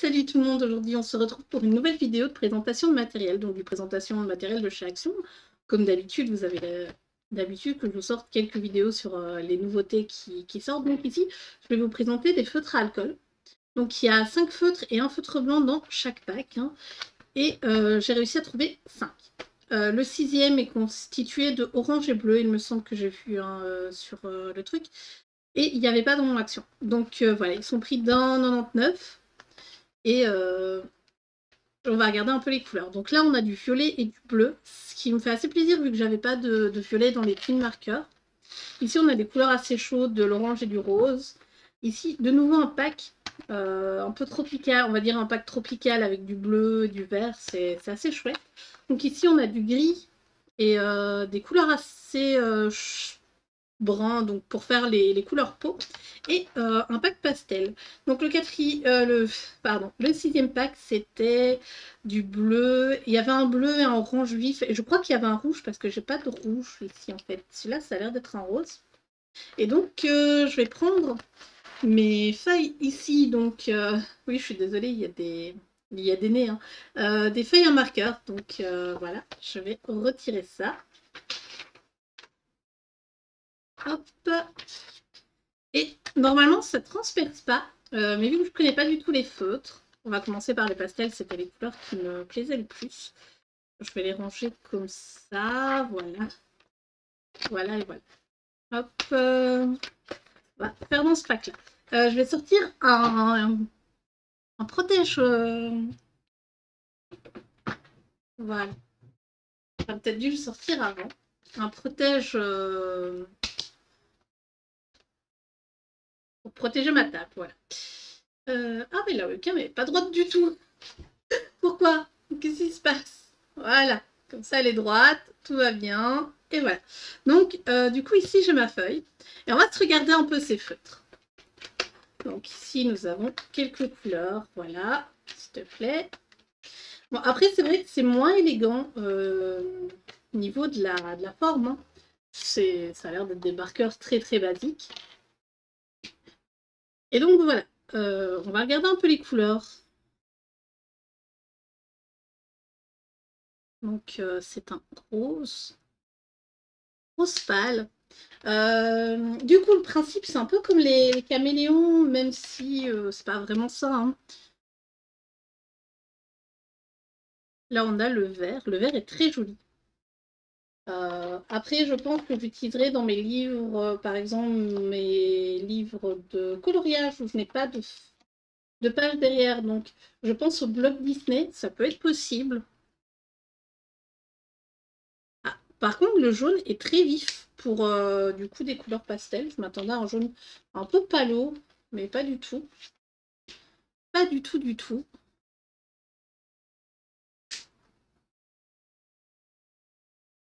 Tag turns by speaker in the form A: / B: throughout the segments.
A: Salut tout le monde, aujourd'hui on se retrouve pour une nouvelle vidéo de présentation de matériel, donc du présentation de matériel de chez Action. Comme d'habitude, vous avez d'habitude que je vous sorte quelques vidéos sur les nouveautés qui sortent. Donc ici, je vais vous présenter des feutres à alcool. Donc il y a 5 feutres et un feutre blanc dans chaque pack, hein, et j'ai réussi à trouver 5. Le 6e est constitué de orange et bleu, il me semble que j'ai vu sur le truc, et il n'y avait pas dans mon Action. Donc voilà, ils sont pris d'1,99 €. Et on va regarder un peu les couleurs. Donc là, on a du violet et du bleu, ce qui me fait assez plaisir vu que j'avais pas de violet dans les clean markers. Ici, on a des couleurs assez chaudes, de l'orange et du rose. Ici, de nouveau, un pack un peu tropical, on va dire un pack tropical avec du bleu, du vert, c'est assez chouette. Donc ici, on a du gris et des couleurs assez brun, donc pour faire les couleurs peau, et un pack pastel. Donc le 6e pack, c'était du bleu. Il y avait un bleu et un orange vif, et je crois qu'il y avait un rouge, parce que j'ai pas de rouge ici en fait. Celui-là, ça a l'air d'être un rose. Et donc je vais prendre mes feuilles ici. Donc oui, je suis désolée, il y a des nez, hein. Des feuilles à marqueur. Donc voilà, je vais retirer ça. Hop. Et normalement, ça ne transperce pas, mais vu que je ne connais pas du tout les feutres, on va commencer par les pastels, c'était les couleurs qui me plaisaient le plus. Je vais les ranger comme ça, voilà. Voilà et voilà. Hop, on va faire dans ce pack-là. Je vais sortir un protège... voilà. J'aurais peut-être dû le sortir avant. Un protège... pour protéger ma table, voilà. Ah mais la webcam n'est pas droite du tout. Pourquoi? Qu'est-ce qui se passe? Voilà, comme ça elle est droite, tout va bien, et voilà. Donc du coup ici j'ai ma feuille, et on va se regarder un peu ces feutres. Donc ici nous avons quelques couleurs, voilà, s'il te plaît. Bon après c'est vrai que c'est moins élégant au niveau de la forme, hein. Ça a l'air d'être des marqueurs très très basiques. Et donc voilà, on va regarder un peu les couleurs. Donc c'est un rose pâle. Du coup, le principe, c'est un peu comme les caméléons, même si c'est pas vraiment ça, hein. Là, on a le vert. Le vert est très joli. Après, je pense que j'utiliserai dans mes livres, par exemple, mes livres de coloriage où je n'ai pas de page derrière. Donc, je pense au bloc Disney, ça peut être possible. Ah, par contre, le jaune est très vif pour du coup des couleurs pastel. Je m'attendais à un jaune un peu palo, mais pas du tout. Pas du tout, du tout.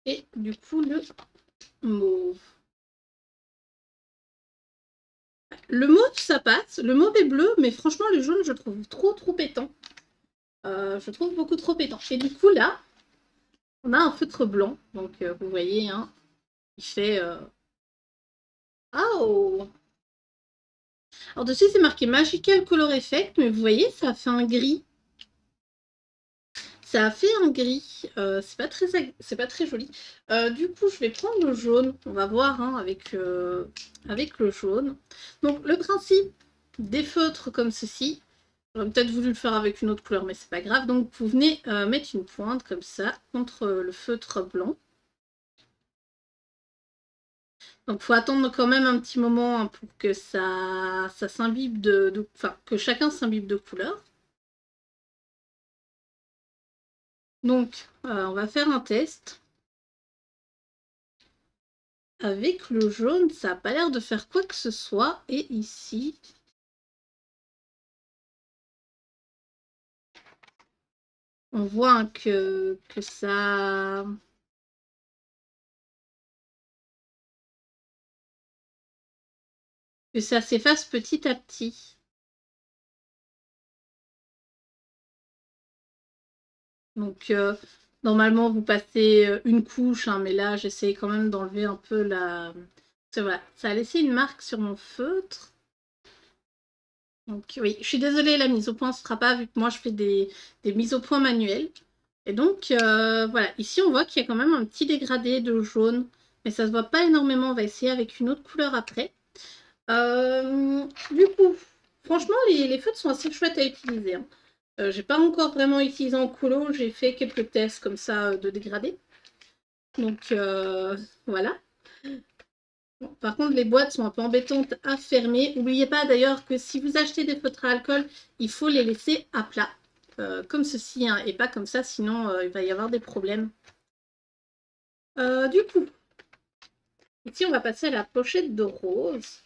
A: Et du coup, le mauve. Le mauve, ça passe. Le mauve est bleu, mais franchement, le jaune, je trouve trop pétant. Je trouve beaucoup trop pétant. Et du coup, là, on a un feutre blanc. Donc, vous voyez, hein, il fait... Oh! Alors, dessus, c'est marqué Magical Color Effect, mais vous voyez, ça fait un gris. Ça a fait un gris, c'est pas très joli. Du coup, je vais prendre le jaune, on va voir, hein, avec le jaune. Donc, le principe des feutres comme ceci, j'aurais peut-être voulu le faire avec une autre couleur, mais c'est pas grave. Donc, vous venez mettre une pointe comme ça contre le feutre blanc. Donc, il faut attendre quand même un petit moment, hein, pour que ça s'imbibe enfin, que chacun s'imbibe de couleur. Donc, on va faire un test. Avec le jaune, ça n'a pas l'air de faire quoi que ce soit. Et ici, on voit que ça s'efface petit à petit. Donc, normalement, vous passez une couche, hein, mais là, j'essaie quand même d'enlever un peu la... Voilà, ça a laissé une marque sur mon feutre. Donc oui, je suis désolée, la mise au point ne sera pas, vu que moi je fais des mises au point manuelles. Et donc voilà, ici on voit qu'il y a quand même un petit dégradé de jaune, mais ça se voit pas énormément. On va essayer avec une autre couleur après. Du coup, franchement, les feutres sont assez chouettes à utiliser, hein. J'ai pas encore vraiment utilisé en colo, j'ai fait quelques tests comme ça de dégradé. Donc voilà. Bon, par contre, les boîtes sont un peu embêtantes à fermer. N'oubliez pas d'ailleurs que si vous achetez des feutres à alcool, il faut les laisser à plat, comme ceci, hein, et pas comme ça, sinon il va y avoir des problèmes. Du coup, ici on va passer à la pochette de rose.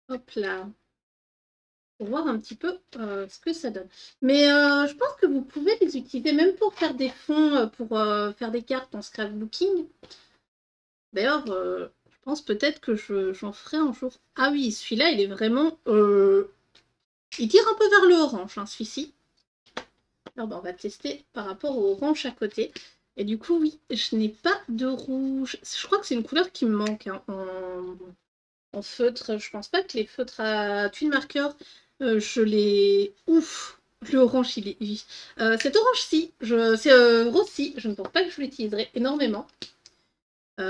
A: Hop là. Pour voir un petit peu ce que ça donne. Mais je pense que vous pouvez les utiliser même pour faire des fonds, pour faire des cartes en scrapbooking. D'ailleurs, je pense peut-être que j'en ferai un jour. Ah oui, celui-là, il est vraiment... il tire un peu vers le orange, hein, celui-ci. Alors, on va tester par rapport au orange à côté. Et du coup, oui, je n'ai pas de rouge. Je crois que c'est une couleur qui me manque, hein, en feutre. Je pense pas que les feutres à twin marker, je les... Ouf! Le orange, il est... cet orange-ci, c'est rose-ci, je ne pense pas que je l'utiliserai énormément. Oh,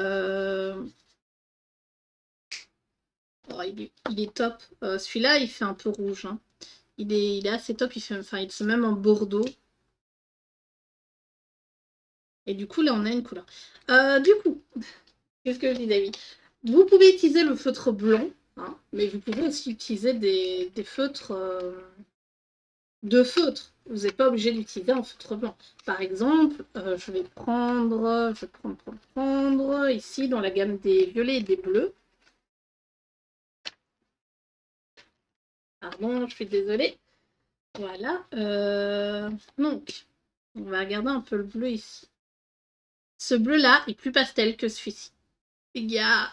A: il est top. Celui-là, il fait un peu rouge, hein. Il est assez top. Enfin, il fait même en bordeaux. Et du coup, là, on a une couleur. Du coup, qu'est-ce que je dis, David? Vous pouvez utiliser le feutre blanc, hein, mais vous pouvez aussi utiliser des feutres de feutres. Vous n'êtes pas obligé d'utiliser un feutre blanc. Par exemple, je vais prendre ici dans la gamme des violets et des bleus. Pardon, je suis désolée. Voilà. Donc, on va regarder un peu le bleu ici. Ce bleu-là est plus pastel que celui-ci. Les gars.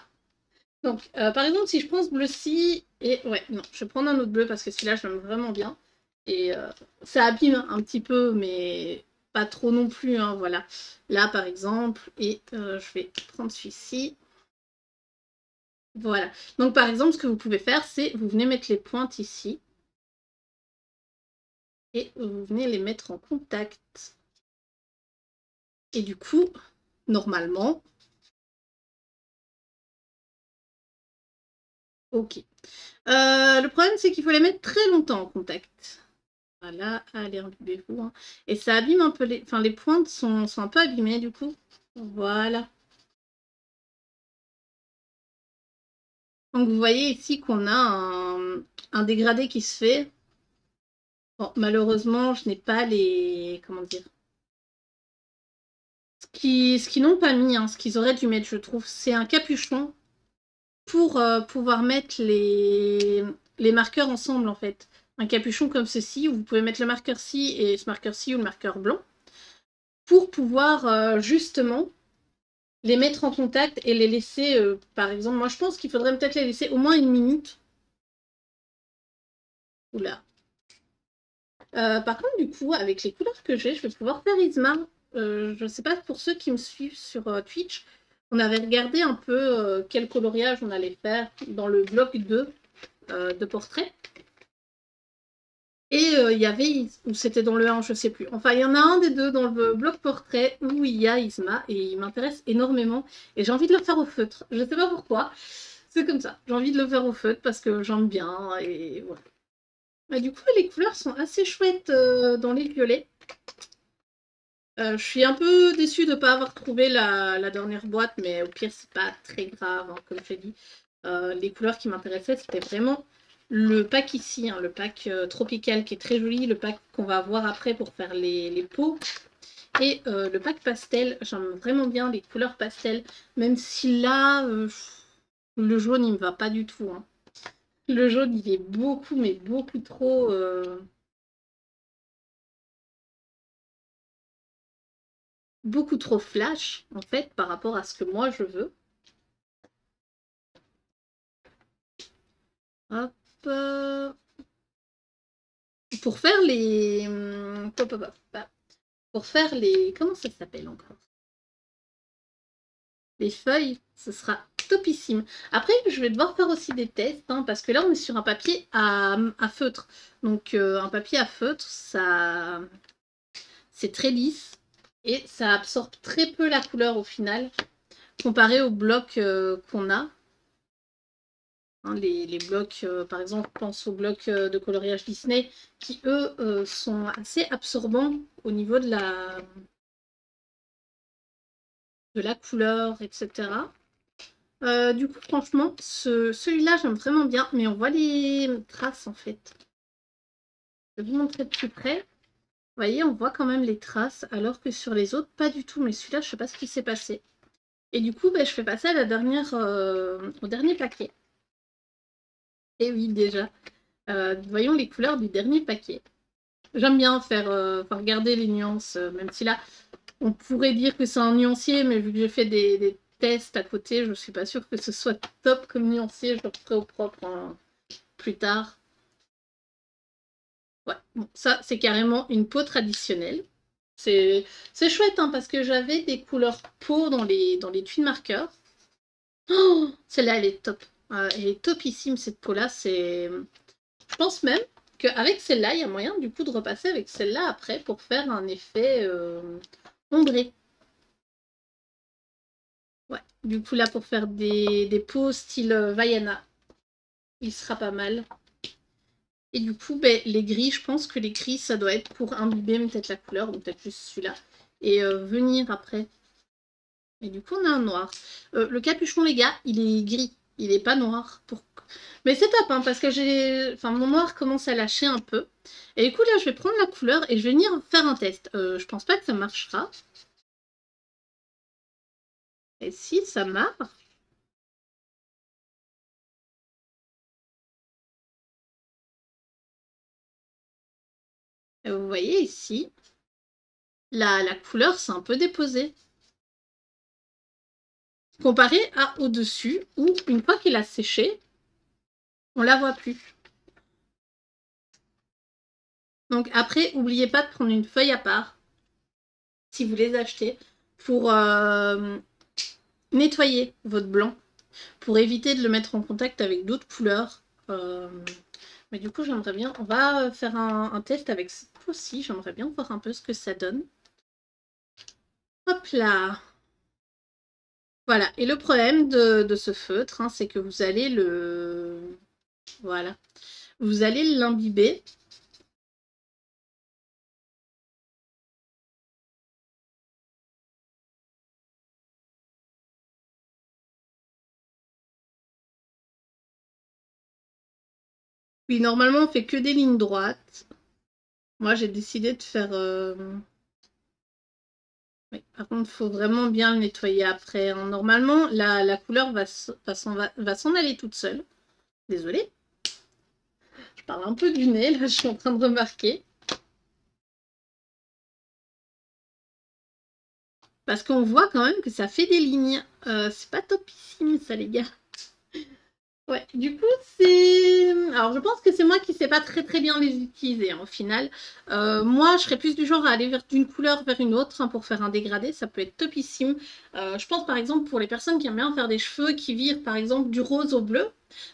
A: Donc, par exemple, si je prends ce bleu-ci, et ouais, non, je vais prendre un autre bleu parce que celui-là, je l'aime vraiment bien. Et ça abîme un petit peu, mais pas trop non plus, hein, voilà. Là, par exemple, et je vais prendre celui-ci. Voilà. Donc, par exemple, ce que vous pouvez faire, c'est vous venez mettre les pointes ici. Et vous venez les mettre en contact. Et du coup, normalement... Ok. Le problème, c'est qu'il faut les mettre très longtemps en contact. Voilà, allez, enlevez-vous, hein. Et ça abîme un peu les... Enfin, les pointes sont un peu abîmées, du coup. Voilà. Donc, vous voyez ici qu'on a un dégradé qui se fait. Bon, malheureusement, je n'ai pas les... Comment dire? Ce qu'ils n'ont pas mis, hein, ce qu'ils auraient dû mettre, je trouve, c'est un capuchon pour pouvoir mettre les marqueurs ensemble, en fait. Un capuchon comme ceci, où vous pouvez mettre le marqueur-ci et ce marqueur-ci ou le marqueur blanc, pour pouvoir justement les mettre en contact et les laisser, par exemple, moi je pense qu'il faudrait peut-être les laisser au moins une minute. Oula. Par contre, du coup, avec les couleurs que j'ai, je vais pouvoir faire Isma. Je ne sais pas, pour ceux qui me suivent sur Twitch, on avait regardé un peu quel coloriage on allait faire dans le bloc 2 de portrait. Et il y avait, ou c'était dans le 1, je ne sais plus. Enfin, il y en a un des deux dans le bloc portrait où il y a Isma et il m'intéresse énormément. Et j'ai envie de le faire au feutre. Je ne sais pas pourquoi. C'est comme ça. J'ai envie de le faire au feutre parce que j'aime bien. Et voilà. Bah, du coup, les couleurs sont assez chouettes dans les violets. Je suis un peu déçue de ne pas avoir trouvé la dernière boîte, mais au pire, c'est pas très grave, hein, comme je l'ai dit. Les couleurs qui m'intéressaient, c'était vraiment le pack ici, hein, le pack tropical qui est très joli, le pack qu'on va avoir après pour faire les peaux. Et le pack pastel, j'aime vraiment bien les couleurs pastel, même si là, le jaune, il me va pas du tout, hein. Le jaune, il est beaucoup, mais beaucoup trop... beaucoup trop flash, en fait, par rapport à ce que moi, je veux. Hop. Pour faire les... Pour faire les... Comment ça s'appelle encore? Les feuilles, ce sera topissime. Après, je vais devoir faire aussi des tests, hein, parce que là, on est sur un papier à feutre. Donc, un papier à feutre, ça, c'est très lisse et ça absorbe très peu la couleur au final, comparé aux blocs qu'on a. Hein, les blocs, par exemple, je pense aux blocs de coloriage Disney, qui, eux, sont assez absorbants au niveau de la couleur, etc. Du coup, franchement, celui-là, j'aime vraiment bien, mais on voit les traces, en fait. Je vais vous montrer de plus près. Vous voyez, on voit quand même les traces, alors que sur les autres, pas du tout. Mais celui-là, je ne sais pas ce qui s'est passé. Et du coup, je fais passer à la dernière, au dernier paquet. Et oui, déjà. Voyons les couleurs du dernier paquet. J'aime bien faire regarder les nuances, même si là, on pourrait dire que c'est un nuancier, mais vu que j'ai fait des tests à côté, je ne suis pas sûre que ce soit top comme nuancier. Je le ferai au propre hein, plus tard. Ouais, bon, ça, c'est carrément une peau traditionnelle. C'est chouette, hein, parce que j'avais des couleurs peau dans les tuiles marqueurs. Oh, celle-là, elle est top. Elle est topissime, cette peau-là. Je pense même qu'avec celle-là, il y a moyen, du coup, de repasser avec celle-là après pour faire un effet ombré. Ouais, du coup, là, pour faire des peaux style Vaiana, il sera pas mal. Et du coup, les gris, je pense que les gris, ça doit être pour imbiber peut-être la couleur, ou peut-être juste celui-là. Et venir après. Et du coup, on a un noir. Le capuchon, les gars, il est gris. Il n'est pas noir. Mais c'est top, hein, parce que mon noir commence à lâcher un peu. Et du coup, là, je vais prendre la couleur et je vais venir faire un test. Je pense pas que ça marchera. Et si, ça marche. Vous voyez ici, la couleur s'est un peu déposée. Comparé à au-dessus, où une fois qu'il a séché, on la voit plus. Donc après, n'oubliez pas de prendre une feuille à part, si vous les achetez, pour nettoyer votre blanc, pour éviter de le mettre en contact avec d'autres couleurs. Mais du coup, j'aimerais bien... On va faire un test avec cette peau-ci. J'aimerais bien voir un peu ce que ça donne. Hop là. Voilà. Et le problème de ce feutre, hein, c'est que vous allez le... Voilà. Vous allez l'imbiber. Puis normalement, on fait que des lignes droites. Moi, j'ai décidé de faire... Oui, par contre, il faut vraiment bien le nettoyer après. Hein. Normalement, la couleur va s'en aller toute seule. Désolée. Je parle un peu du nez, là, je suis en train de remarquer. Parce qu'on voit quand même que ça fait des lignes. C'est pas topissime, ça, les gars. Ouais, du coup, c'est... Alors, je pense que c'est moi qui sais pas très très bien les utiliser, hein, au final. Moi, je serais plus du genre à aller d'une couleur vers une autre hein, pour faire un dégradé. Ça peut être topissime. Je pense, par exemple, pour les personnes qui aiment bien faire des cheveux qui virent, par exemple, du rose au bleu.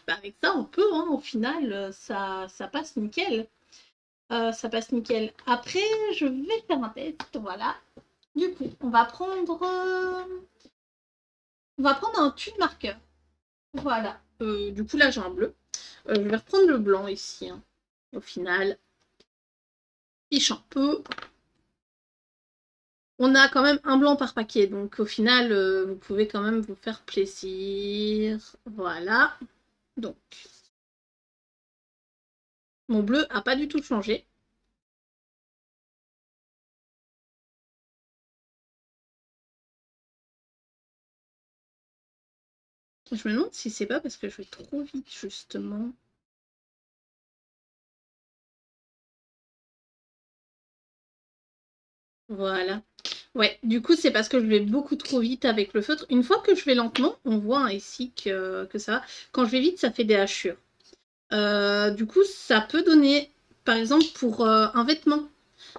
A: Avec ça, on peut, hein, au final, ça passe nickel. Ça passe nickel. Après, je vais faire un test, voilà. Du coup, on va prendre un tube marqueur. Voilà. Du coup, là, j'ai un bleu. Je vais reprendre le blanc ici. Hein. Au final, fiche un peu. On a quand même un blanc par paquet. Donc, au final, vous pouvez quand même vous faire plaisir. Voilà. Donc, mon bleu n'a pas du tout changé. Je me demande si c'est pas parce que je vais trop vite, justement. Voilà. Ouais, du coup, c'est parce que je vais beaucoup trop vite avec le feutre. Une fois que je vais lentement, on voit hein, ici que ça va. Quand je vais vite, ça fait des hachures. Du coup, ça peut donner, par exemple, pour un vêtement.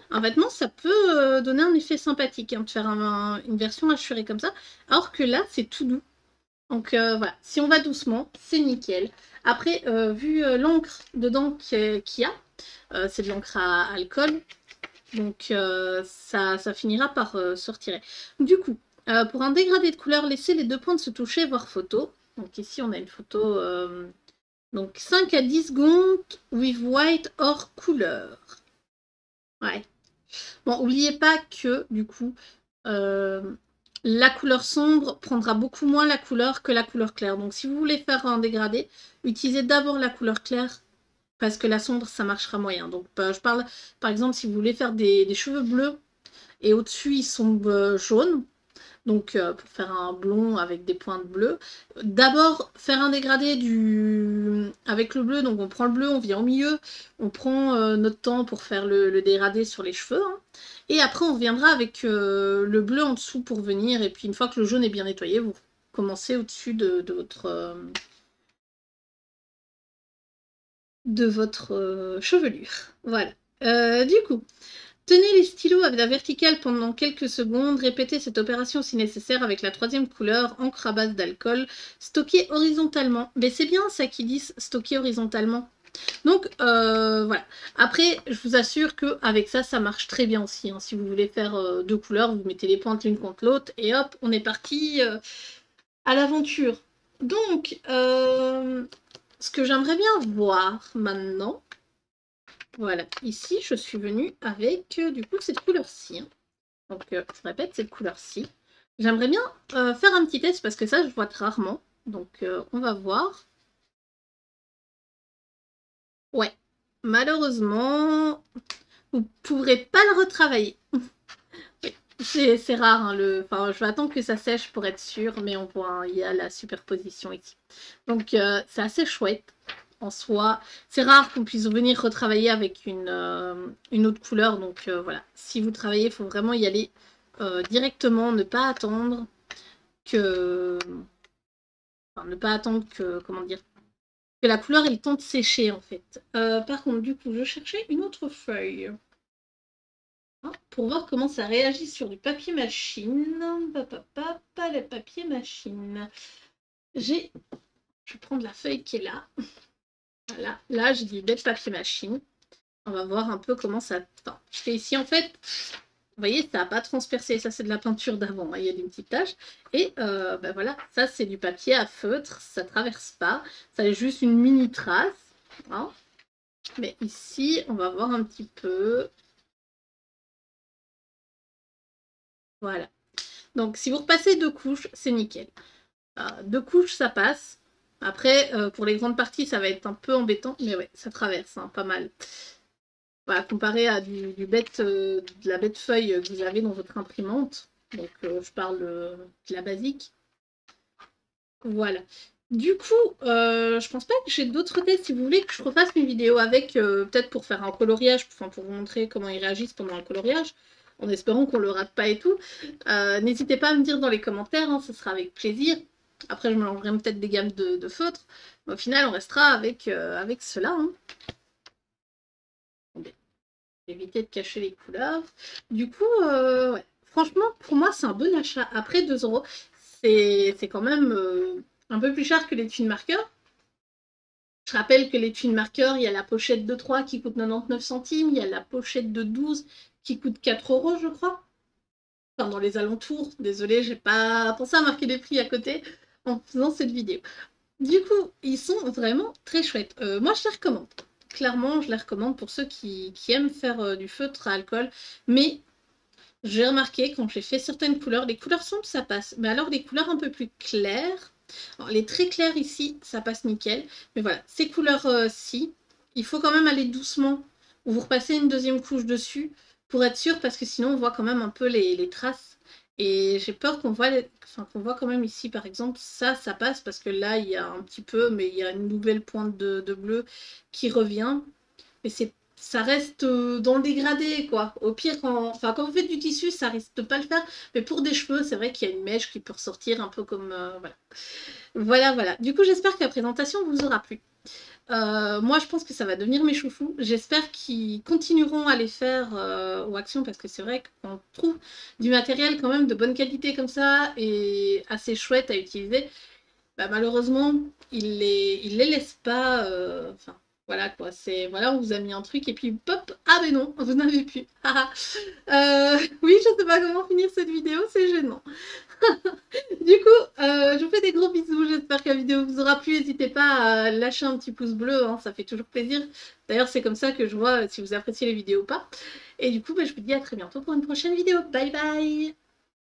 A: Un vêtement, ça peut donner un effet sympathique, hein, de faire une version hachurée comme ça. Alors que là, c'est tout doux. Donc voilà, si on va doucement, c'est nickel. Après, vu l'encre dedans qu'il y a, c'est de l'encre à alcool, donc ça finira par se retirer. Du coup, pour un dégradé de couleur, laissez les deux pointes se toucher, voir photo. Donc ici, on a une photo, donc 5 à 10 secondes, with white hors couleur. Ouais. Bon, n'oubliez pas que, du coup, euh, la couleur sombre prendra beaucoup moins la couleur que la couleur claire. Donc, si vous voulez faire un dégradé, utilisez d'abord la couleur claire parce que la sombre, ça marchera moyen. Donc, je parle, par exemple, si vous voulez faire des cheveux bleus et au-dessus, ils sont jaunes, donc pour faire un blond avec des pointes bleues. D'abord, faire un dégradé avec le bleu, donc on prend le bleu, on vient au milieu, on prend notre temps pour faire le dégradé sur les cheveux, hein. Et après on reviendra avec le bleu en dessous pour venir, et puis une fois que le jaune est bien nettoyé, vous commencez au-dessus de votre chevelure. Voilà. Du coup, tenez les stylos à la verticale pendant quelques secondes. Répétez cette opération si nécessaire avec la troisième couleur, encre à base d'alcool, stockée horizontalement. Mais c'est bien ça qu'ils disent, stocker horizontalement. Donc voilà. Après, je vous assure qu'avec ça, ça marche très bien aussi, hein. Si vous voulez faire deux couleurs, vous mettez les pointes l'une contre l'autre et hop, on est parti à l'aventure. Donc, ce que j'aimerais bien voir maintenant, voilà, ici, je suis venue avec, du coup, cette couleur-ci, hein. Donc, je répète, cette couleur-ci. J'aimerais bien faire un petit test parce que ça, je vois très rarement. Donc, on va voir. Ouais, malheureusement, vous ne pourrez pas le retravailler. Oui, c'est rare, hein, enfin, je vais attendre que ça sèche pour être sûre, mais on voit, hein, il y a la superposition ici. Donc, c'est assez chouette. En soi, c'est rare qu'on puisse venir retravailler avec une autre couleur. Donc voilà, si vous travaillez, il faut vraiment y aller directement, ne pas attendre que... Enfin, ne pas attendre que, comment dire, que la couleur ait le temps de sécher en fait. Par contre, du coup, je cherchais une autre feuille, hein, pour voir comment ça réagit sur du papier machine. Pas le papier machine. Je vais prendre la feuille qui est là. Voilà, là j'ai du bête papier machine. On va voir un peu comment ça... Enfin, je fais ici, en fait, vous voyez, ça n'a pas transpercé. Ça, c'est de la peinture d'avant, hein. Il y a des petites taches. Et ben voilà, ça, c'est du papier à feutre. Ça ne traverse pas. Ça est juste une mini trace, hein. Mais ici, on va voir un petit peu. Voilà. Donc, si vous repassez deux couches, c'est nickel. Deux couches, ça passe. Après, pour les grandes parties, ça va être un peu embêtant. Mais ouais, ça traverse, hein, pas mal. Voilà, comparé à de la bête feuille que vous avez dans votre imprimante. Donc, je parle de la basique. Voilà. Du coup, je pense pas que j'ai d'autres tests. Si vous voulez que je refasse une vidéo avec, peut-être pour faire un coloriage, enfin pour vous montrer comment ils réagissent pendant un coloriage, en espérant qu'on le rate pas et tout, n'hésitez pas à me dire dans les commentaires, hein, ce sera avec plaisir. Après, je mélangerai peut-être des gammes de feutres. Au final, on restera avec cela, hein. Éviter de cacher les couleurs. Du coup, ouais. Franchement, pour moi, c'est un bon achat. Après 2 euros, c'est quand même un peu plus cher que l'étui de marqueur. Je rappelle que l'étui de marqueur, il y a la pochette de 3 qui coûte 99 centimes, il y a la pochette de 12 qui coûte 4 euros, je crois. Enfin, dans les alentours. Désolée, j'ai pas pensé à marquer des prix à côté en faisant cette vidéo. Du coup, ils sont vraiment très chouettes. Moi, je les recommande. Clairement, je les recommande pour ceux qui aiment faire du feutre à alcool. Mais j'ai remarqué quand j'ai fait certaines couleurs, les couleurs sombres, ça passe. Mais alors, les couleurs un peu plus claires, alors, les très clairs ici, ça passe nickel. Mais voilà, ces couleurs-ci, il faut quand même aller doucement. Ou vous repassez une deuxième couche dessus pour être sûr, parce que sinon, on voit quand même un peu les traces. Et j'ai peur qu'on voit, qu'on voit quand même ici, par exemple, ça passe, parce que là, il y a un petit peu, mais il y a une nouvelle pointe de bleu qui revient. Mais ça reste dans le dégradé, quoi. Au pire, quand vous faites du tissu, ça risque de pas le faire. Mais pour des cheveux, c'est vrai qu'il y a une mèche qui peut ressortir un peu comme... voilà. Voilà. Du coup, j'espère que la présentation vous aura plu. Moi, je pense que ça va devenir mes chouchous. J'espère qu'ils continueront à les faire aux actions, parce que c'est vrai qu'on trouve du matériel quand même de bonne qualité comme ça et assez chouette à utiliser. bah, malheureusement, il les laisse pas. Enfin, voilà quoi. C'est voilà, on vous a mis un truc et puis pop, ah mais non, vous n'avez plus. Oui, je sais pas comment finir cette vidéo, c'est gênant. Du coup, je vous fais des gros bisous. J'espère que la vidéo vous aura plu. N'hésitez pas à lâcher un petit pouce bleu, hein, ça fait toujours plaisir. D'ailleurs, c'est comme ça que je vois si vous appréciez les vidéos ou pas. Et du coup, bah, je vous dis à très bientôt pour une prochaine vidéo. Bye bye!